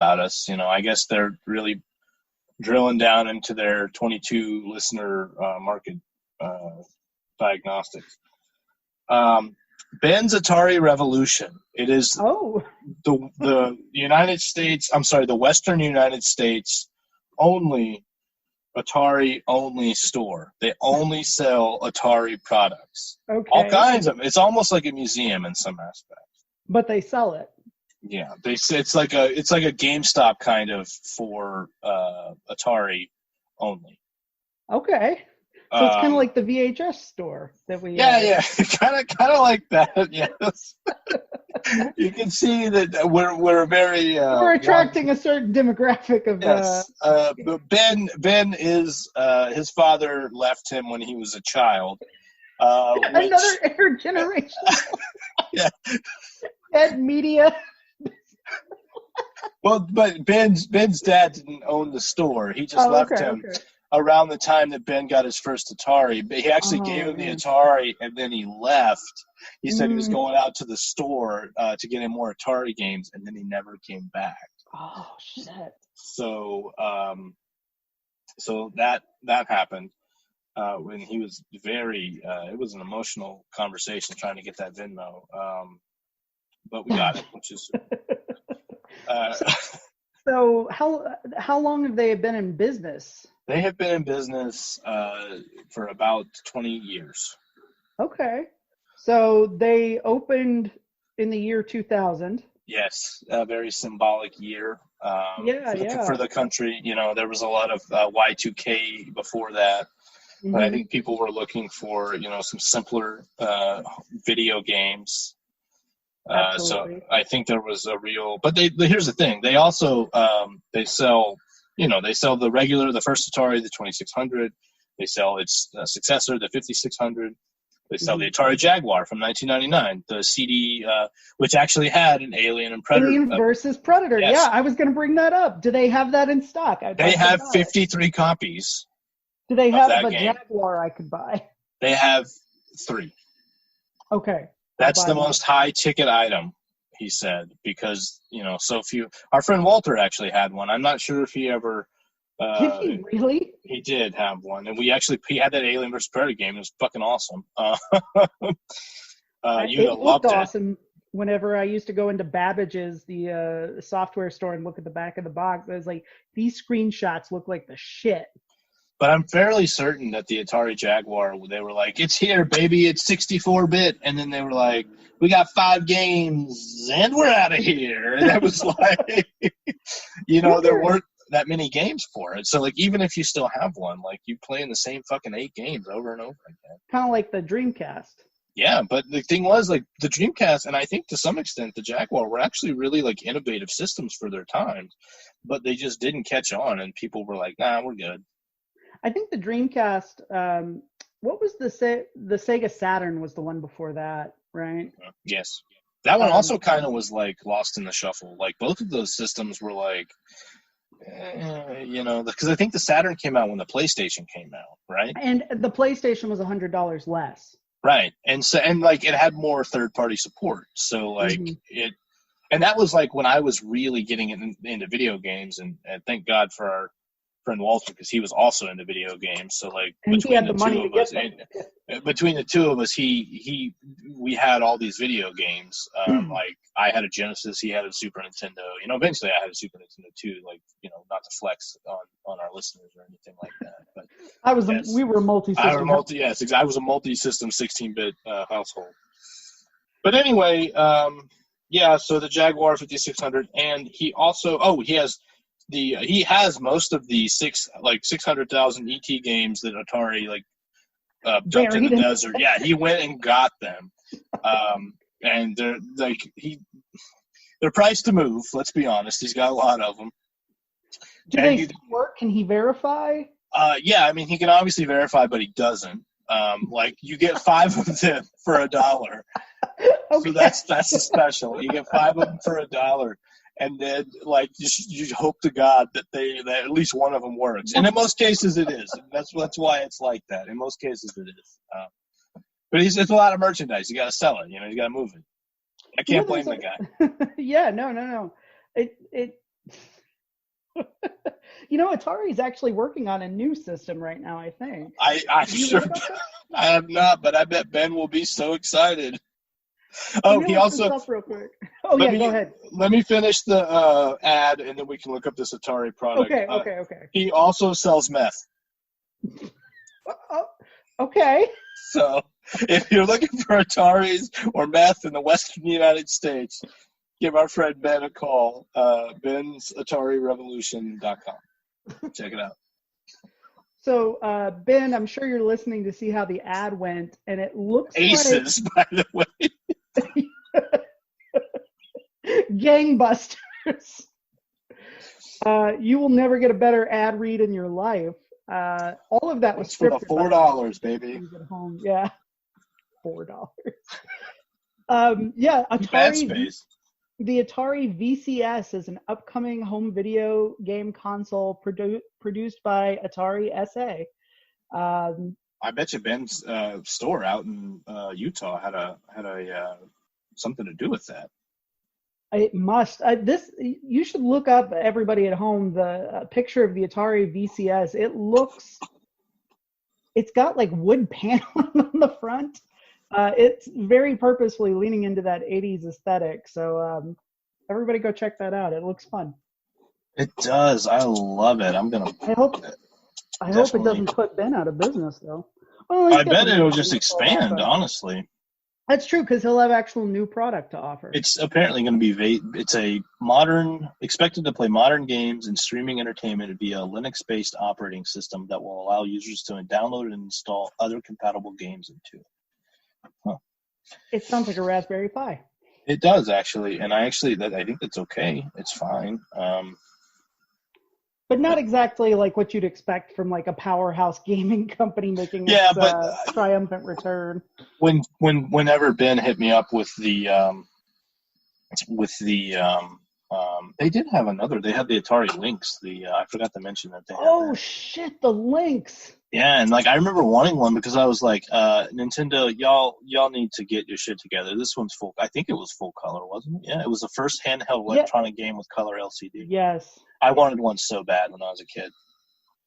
about us. I guess they're really drilling down into their 22 listener market diagnostics. Ben's Atari Revolution. It is the United States. I'm sorry, the Western United States only Atari only store. They only sell Atari products. Okay. All kinds of them. It's almost like a museum in some aspects. But they sell it. Yeah, they say it's like a GameStop kind of for Atari only. Okay. So it's kind of like the VHS store that we. Yeah, kind of like that. Yes. You can see that we're very. We're attracting a certain demographic of. Yes. But Ben is his father left him when he was a child. Another air generation. Yeah. Ed Media. Well, but Ben's dad didn't own the store. He just left him. Okay. Around the time that Ben got his first Atari. But he actually gave him the Atari, and then he left. He said he was going out to the store to get him more Atari games, and then he never came back. Oh, shit. So that happened when he was very it was an emotional conversation trying to get that Venmo. But we got it, which is... So how long have they been in business? They have been in business for about 20 years. Okay. So they opened in the year 2000. Yes, a very symbolic year for the country. There was a lot of Y2K before that. Mm-hmm. But I think people were looking for, some simpler video games. So I think there was a real, but here's the thing. They also, they sell the regular, the first Atari, the 2600. They sell its successor, the 5600. They sell the Atari Jaguar from 1999, the CD, which actually had an Alien and Predator. Alien versus Predator. Yes. Yeah, I was going to bring that up. Do they have that in stock? They have 53 copies. Do they have a Jaguar I could buy? They have 3. Okay. That's the most high ticket item, he said, because, so few. Our friend Walter actually had one. I'm not sure if he ever. Did he really? He did have one. And he had that Alien vs. Predator game. It was fucking awesome. It looked awesome whenever I used to go into Babbage's, the software store, and look at the back of the box. I was like, these screenshots look like the shit. But I'm fairly certain that the Atari Jaguar, they were like, it's here, baby, it's 64-bit. And then they were like, we got 5 games, and we're out of here. And that was like, there weren't that many games for it. So, even if you still have one, you play in the same fucking 8 games over and over again. Kind of like the Dreamcast. Yeah, but the thing was, the Dreamcast, and I think to some extent the Jaguar, were actually really, innovative systems for their times. But they just didn't catch on, and people were like, nah, we're good. I think the Dreamcast, what was the Sega Saturn was the one before that, right? Yes. That one also kind of was lost in the shuffle. Both of those systems were because I think the Saturn came out when the PlayStation came out, right? And the PlayStation was $100 less. Right. And so, it had more third-party support. So it, and that was when I was really getting into video games, and thank God for our friend Walter, because he was also into video games. So between the two of us, we had all these video games. I had a Genesis, he had a Super Nintendo. Eventually I had a Super Nintendo too. Not to flex on our listeners or anything like that. But we were multi-system. I was a multi-system 16-bit household. But anyway, so the Jaguar 5600, and he also he has most of the 600,000 ET games that Atari dumped in the desert. Yeah, he went and got them, and they're priced to move. Let's be honest. He's got a lot of them. Do they still work? Can he verify? Yeah, he can obviously verify, but he doesn't. You get 5 of them for $1. Okay. So that's a special. You get 5 of them for $1. And then, you hope to God that at least one of them works. And in most cases, it is. And that's why it's like that. In most cases, it is. But it's a lot of merchandise. You got to sell it. You got to move it. I can't blame the guy. Yeah, no. You know, Atari's actually working on a new system right now, I think. I'm sure. I have not, but I bet Ben will be so excited. Oh, he also. Real quick. Oh, yeah, go ahead. Let me finish the ad, and then we can look up this Atari product. Okay. He also sells meth. Okay. So if you're looking for Ataris or meth in the Western United States, give our friend Ben a call. Ben's AtariRevolution.com. Check it out. So, Ben, I'm sure you're listening to see how the ad went, and it looks Aces, by the way. Gangbusters. You will never get a better ad read in your life. All of that was scripted. For the $4, baby. Home. Yeah, $4. Yeah, Atari. The Atari VCS is an upcoming home video game console produced by Atari SA. I bet you Ben's store out in Utah had a something to do with that. It must. You should look up, everybody at home, the picture of the Atari VCS. It's got like wood paneling on the front. It's very purposefully leaning into that 80s aesthetic. So everybody go check that out. It looks fun. It does. I love it. I hope it doesn't put Ben out of business, though. Well, I bet it'll just expand, honestly. That's true, because he'll have actual new product to offer. It's apparently going to be expected to play modern games and streaming entertainment via a Linux-based operating system that will allow users to download and install other compatible games into it. Huh. It sounds like a Raspberry Pi. It does, actually, and I think that's okay. It's fine. But not exactly like what you'd expect from like a powerhouse gaming company making triumphant return. Whenever Ben hit me up with the they did have another. They had the Atari Lynx. I forgot to mention that they had that. Shit, the Lynx. Yeah, and like I remember wanting one because I was like, Nintendo, y'all need to get your shit together. This one's full. I think it was full color, wasn't it? Yeah, it was the first handheld electronic game with color LCD. Yes. I wanted one so bad when I was a kid.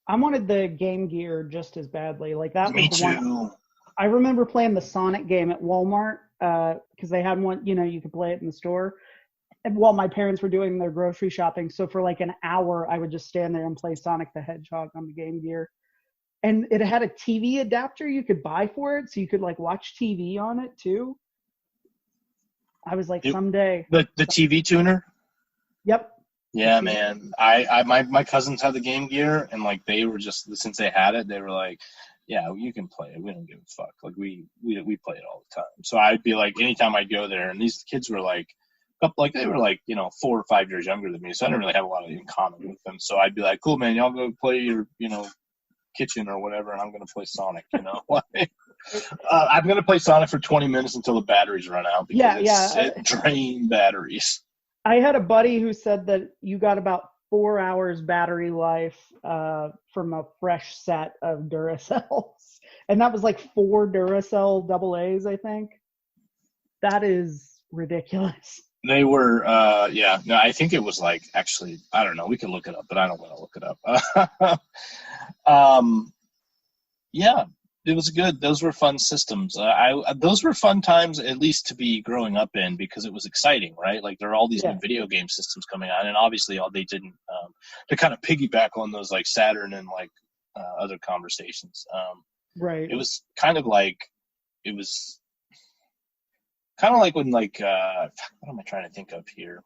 I wanted the Game Gear just as badly. Like that. Me too. One. I remember playing the Sonic game at Walmart because they had one. You know, you could play it in the store. And while my parents were doing their grocery shopping, so for like an hour, I would just stand there and play Sonic the Hedgehog on the Game Gear. And it had a TV adapter you could buy for it, so you could like watch TV on it too. I was like, someday. The TV tuner? Yep. Yeah, man. My cousins had the Game Gear, and like they were just, since they had it, they were like, yeah, you can play it. We don't give a fuck. Like we play it all the time. So I'd be like, anytime I'd go there, and these kids were like they were like 4 or 5 years younger than me, so I didn't really have a lot in common with them. So I'd be like, cool, man, y'all go play your kitchen or whatever, and I'm gonna play Sonic. I'm gonna play Sonic for 20 minutes until the batteries run out because it drained batteries. I had a buddy who said that you got about 4 hours battery life from a fresh set of Duracells, and that was like 4 Duracell AA's, I think. That is ridiculous. They were, no, I think it was like, actually, I don't know. We can look it up, but I don't want to look it up. Yeah, it was good. Those were fun systems. Those were fun times, at least to be growing up in, because it was exciting, right? Like there are all these new video game systems coming out, and obviously they didn't, to kind of piggyback on those like Saturn and like other conversations. Right. It was kind of like when like what am I trying to think of here?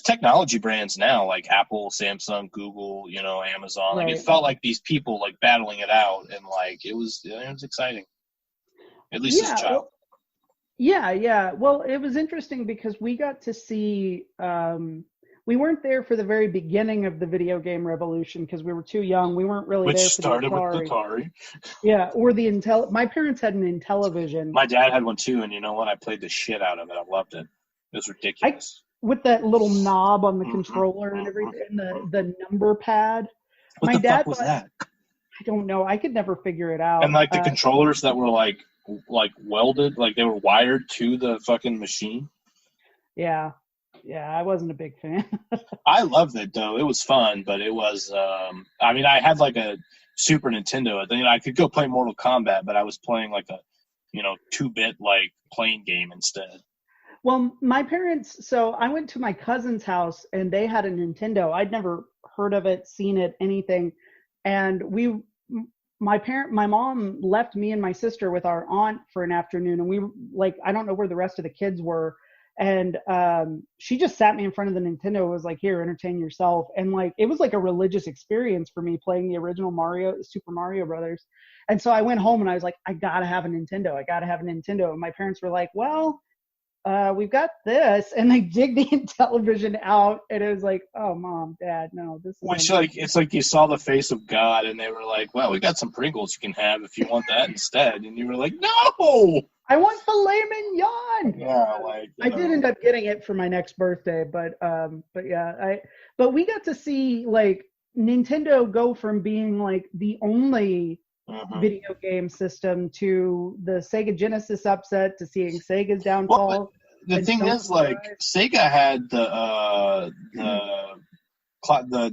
Technology brands now, like Apple, Samsung, Google, Amazon. Like it felt like these people like battling it out, and like it was exciting. At least as a child. Yeah. Well, it was interesting because we got to see. We weren't there for the very beginning of the video game revolution because we were too young. We weren't really there for started with the Atari. Yeah, or the Intel. My parents had an Intellivision. My dad had one too, and you know what? I played the shit out of it. I loved it. It was ridiculous. With that little knob on the controller and everything, and the number pad. What the fuck was that? I don't know. I could never figure it out. And like the controllers that were like welded, like they were wired to the fucking machine. Yeah. Yeah, I wasn't a big fan. I loved it though. It was fun, but it was. I mean, I had like a Super Nintendo. You know, I could go play Mortal Kombat, but I was playing like a, 2-bit like playing game instead. Well, my parents, so I went to my cousin's house and they had a Nintendo. I'd never heard of it, seen it, anything. And my mom left me and my sister with our aunt for an afternoon, and we like, I don't know where the rest of the kids were. And she just sat me in front of the Nintendo and was like, here, entertain yourself. And like, it was like a religious experience for me playing the original Super Mario Brothers. And so I went home and I was like, I gotta have a Nintendo. I gotta have a Nintendo. And my parents were like, well, we've got this. And they dig the television out, and it was like, oh, Mom, Dad, no, this is it's like you saw the face of God, and they were like, well, we got some Pringles you can have if you want that instead. And you were like, no, I want filet mignon. Yeah, like I did end up getting it for my next birthday, but yeah, but we got to see like Nintendo go from being like the only video game system to the Sega Genesis upset to seeing Sega's downfall. Well, the thing is, like, Sega had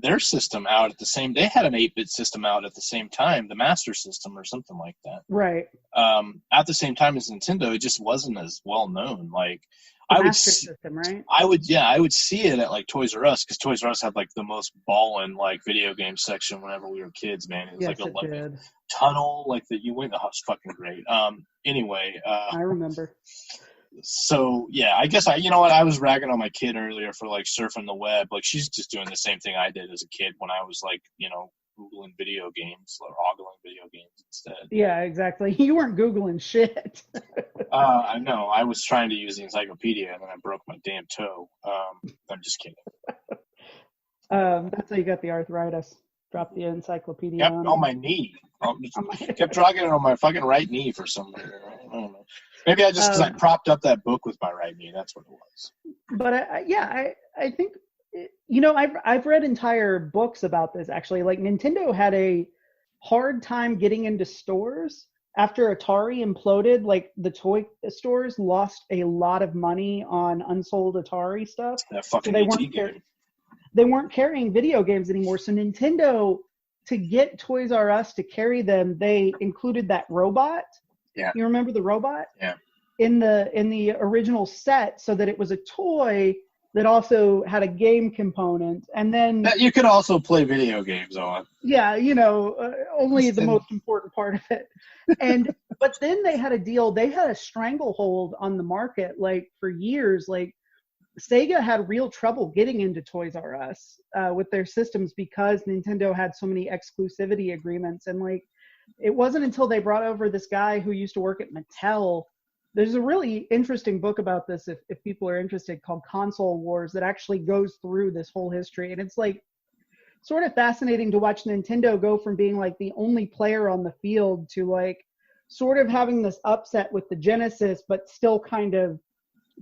their system out at the same. They had an 8-bit system out at the same time, the Master System or something like that. Right. At the same time as Nintendo, it just wasn't as well known. Like, System, right? I would see it at like Toys R Us, because Toys R Us had like the most ballin' like video game section whenever we were kids, man. It was like a tunnel like that you went. Oh, it's fucking great. Anyway, I remember. So yeah, I guess I was ragging on my kid earlier for like surfing the web. Like, she's just doing the same thing I did as a kid when I was like, Googling video games or ogling video games instead. Yeah, exactly. You weren't Googling shit. I know. I was trying to use the encyclopedia, and then I broke my damn toe. I'm just kidding. That's how you got the arthritis. Drop the encyclopedia on my knee. Kept dragging it on my fucking right knee for some reason. I don't know. Maybe because I propped up that book with my right knee. That's what it was. But I think, I've read entire books about this, actually. Like, Nintendo had a hard time getting into stores after Atari imploded. Like, the toy stores lost a lot of money on unsold Atari stuff. That fucking they weren't carrying video games anymore. So Nintendo, to get Toys R Us to carry them, they included that robot. Yeah. You remember the robot? Yeah. In the original set, so that it was a toy that also had a game component, and then that you could also play video games on. Yeah, only the most important part of it. And but then they had a deal. They had a stranglehold on the market, like, for years. Like, Sega had real trouble getting into Toys R Us with their systems because Nintendo had so many exclusivity agreements. And like, it wasn't until they brought over this guy who used to work at Mattel. There's a really interesting book about this, if people are interested, called Console Wars, that actually goes through this whole history. And it's like sort of fascinating to watch Nintendo go from being like the only player on the field to like sort of having this upset with the Genesis, but still kind of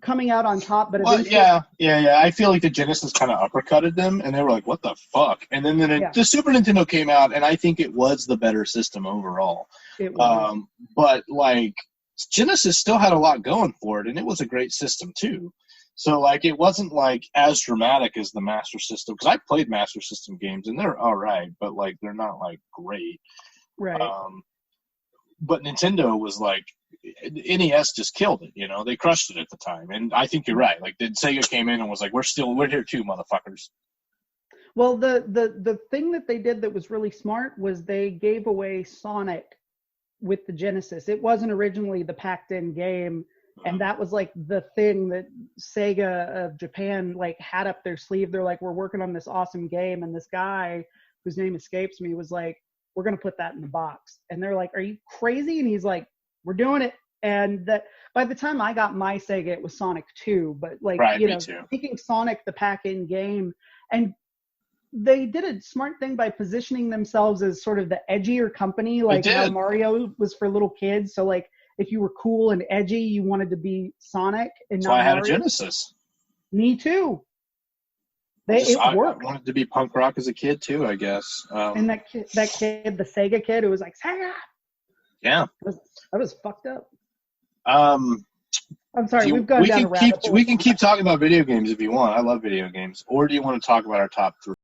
coming out on top. But yeah. I feel like the Genesis kind of uppercutted them, and they were like, what the fuck? And then the Super Nintendo came out, and I think it was the better system overall. It was. But like, Genesis still had a lot going for it, and it was a great system too. So like, it wasn't like as dramatic as the Master System, because I played Master System games and they're all right, but like, they're not like great. Right. But Nintendo was like, NES just killed it. They crushed it at the time, and I think you're right. Like, then Sega came in and was like, we're here too, motherfuckers. Well, the thing that they did that was really smart was they gave away Sonic with the Genesis. It wasn't originally the packed-in game, and that was like the thing that Sega of Japan like had up their sleeve. They're like, we're working on this awesome game, and this guy whose name escapes me was like, we're gonna put that in the box. And they're like, are you crazy? And he's like, we're doing it. And that by the time I got my Sega, it was Sonic 2, but like, taking Sonic the pack-in game, and they did a smart thing by positioning themselves as sort of the edgier company, like how Mario was for little kids. So like, if you were cool and edgy, you wanted to be Sonic and not Mario. I had a Genesis. Me too. I worked. I wanted to be punk rock as a kid too, I guess. And that kid, the Sega kid, who was like, Sega. Yeah. I was fucked up. I'm sorry, we've gone down a rabbit hole. We can keep talking about video games if you want. I love video games. Or do you want to talk about our top 3?